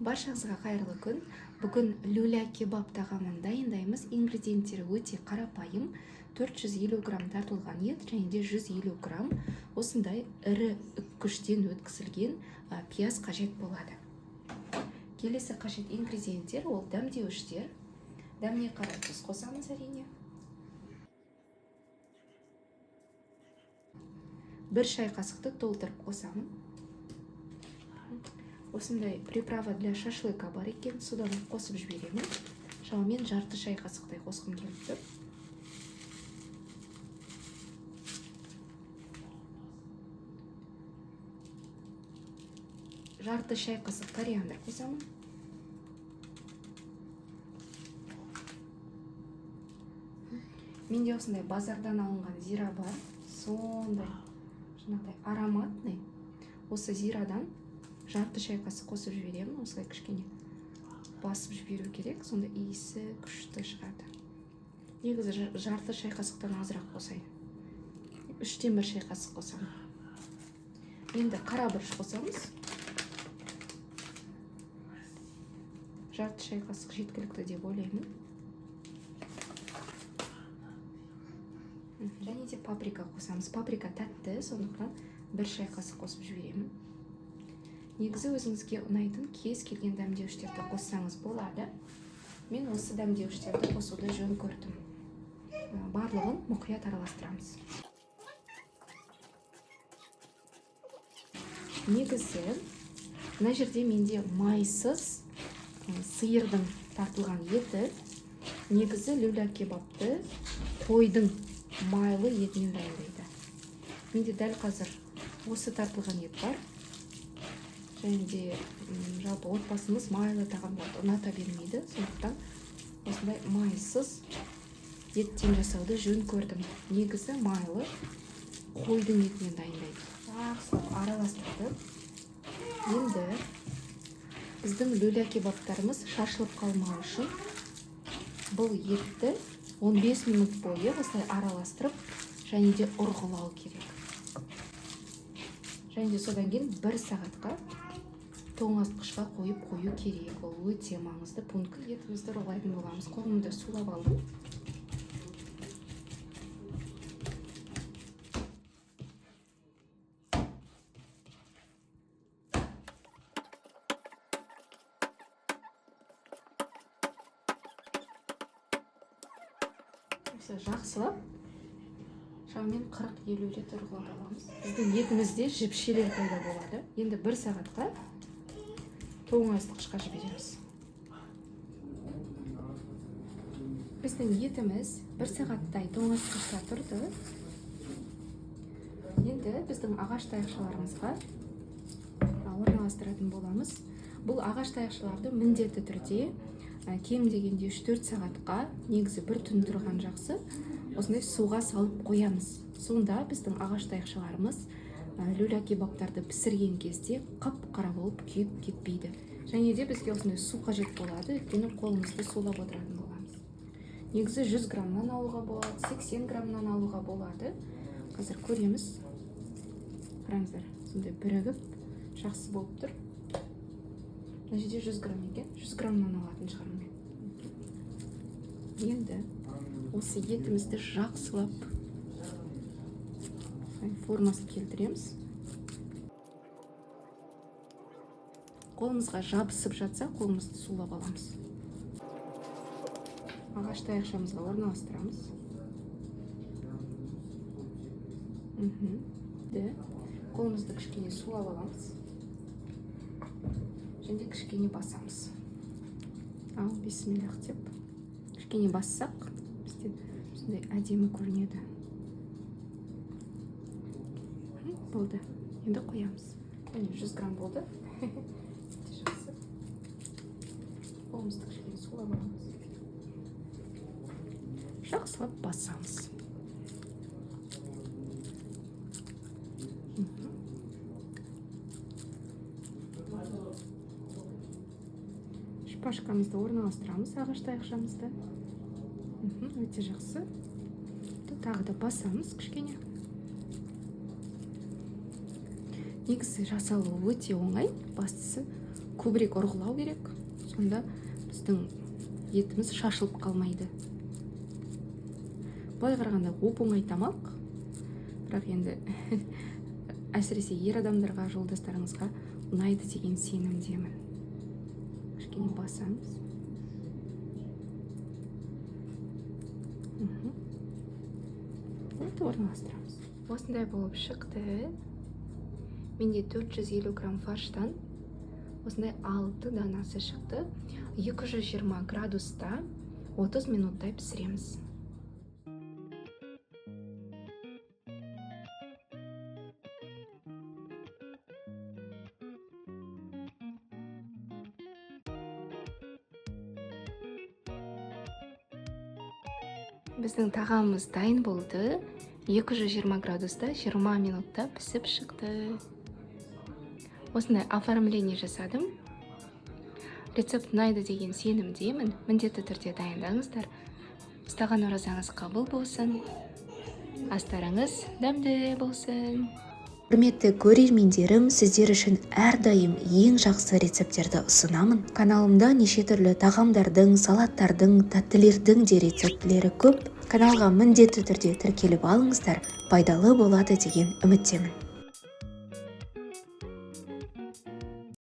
Баршаңызға қайырлы күн. Бүгін люля кебаб тағамын дайындаймыз. Ингредиенттері өте қарапайым. 450 грамм тартылған ет және де 150 грамм осындай ірі үккіштен өткізілген пияз қажет болады. Келесі қажет ингредиенттер ол дәмдеуіштер. Дәміне қарай тұз қосамыз әрине. 1 шай қасықты толтырып қосамын. Осындай приправа для шашлыка бар екен, содан қосып жіберемін. Шамамен жарты шай қасықтай қосқым келіп тұр. Жарты шай қасық кориандр қосамын. Менде осындай базардан алынған зира бар. Сондай жаңағыдай ароматный. Осы зирадан жарты шай қасық қосып жіберемін. Осылай кішкене басып жіберу керек. Сонда иісі күшті шығады. Негізі жарты шай қасықтан азырақ қосайын. 3-тен 1 шай қасық қосамын. Енді қара бұрыш қосамыз. Жарты шай қасық жеткілікті деп ойлаймын. Және де паприка қосамыз. Паприка тәтті, сондықтан 1 шай қасық қосып жіберемін. Негізі өзіңізге ұнайтын кез келген дәмдеуіштерді қоссаңыз болады. Мен осы дәмдеуіштерді қосуды жөн көрдім. Барлығын мұқият араластырамыз. Негізі мына жерде менде майсыз сиырдың тартылған еті. Негізі люля кебабты қойдың майлы етінен дайындайды. Менде дәл қазір осы тартылған ет бар. Және де жалпы отбасымыз майлы тағамдарды ұната бермейді. Сондықтан осындай майсыз еттен жасауды жөн көрдім. Негізі майлы қойдың етінен дайындайды. Жақсылап араластырдым. Енді біздің люля кебабтарымыз шашылып қалмау үшін бұл етті 15 минут бойы осылай араластырып және де ұрғылау керек. Және де содан кейін 1 сағатқа тоңазытқышқа қою керек. Ол өте маңызды пункт. Етімізді ұрғылайтын боламыз. Қолымды сулап алдым. Жақсылап шамамен 40-50 рет ұрғылап аламыз. Біздің етімізде жіпшелер пайда болады. Енді 1 сағатқа тоңазытқышқа жібереміз. Біздің етіміз 1 сағаттай тоңазытқышта тұрды. Енді біздің ағаш таяқшаларымызға орналастыратын боламыз. Бұл ағаш таяқшаларды міндетті түрде кем дегенде 3-4 сағатқа, негізі 1 түн тұрған жақсы, осындай суға салып қоямыз. Сонда біздің ағаш таяқшаларымыз люля кебабтарды пісірген кезде қап-қара болып күйіп кетпейді. Және де бізге осындай су қажет болады, өйткені қолымызды сулап отыратын боламыз. Негізі 100 граммнан алуға болады, 80 граммнан алуға болады. Қазір көреміз. Қараңыздар, сондай бірігіп жақсы болып тұр. Мына жерде 100 грамм екен, 100 граммнан алатын шығармын. Енді осы етімізді жақсылап формасын келтіреміз. Қолымызға жабысып жатса, қолымызды сулап аламыз. Ағаш таяқшамызға орналастырамыз. Қолымызды кішкене сулап аламыз. Және кішкене басамыз. Ал, бисмиллах деп. Кішкене бассақ, бізде сондай әдемі көрінеді. Болды. Енді қоямыз. 100 грамм болды. Жақсы. Қолымызды кішкене сулап аламыз. Жақсылап басамыз. Шпажкамызды орналастырамыз, ағаш таяқшамызды. Өте жақсы. Тағы да басамыз кішкене. Негізі жасалуы өте оңай. Бастысы көбірек ұрғылау керек, сонда біздің етіміз шашылып қалмайды. Былай қарағанда оп-оңай тамақ, бірақ енді әсіресе ер адамдарға, жолдастарыңызға ұнайды деген сенімдемін. Кішкене басаңыз. Вот орналастырамыз. Осындай болып шықты. Менде 450 грамм фарштан осындай 6 данасы шықты. 220 градуста 30 минуттай пісіреміз. Біздің тағамымыз дайын болды. 220 градуста 20 минутта пісіп шықты. Осындай оформление жасадым. Рецепт ұнайды деген сенімдемін. Міндетті түрде дайындаңыздар. Ұстаған оразаңыз қабыл болсын. Астарыңыз дәмді болсын. Құрметті көрермендерім, сіздер үшін әрдайым ең жақсы рецепттерді ұсынамын. Каналымда неше түрлі тағамдардың, салаттардың, тәттілердің де рецептілері көп. Каналға міндетті түрде тіркеліп алыңыздар, пайдалы болады деген үміттемін.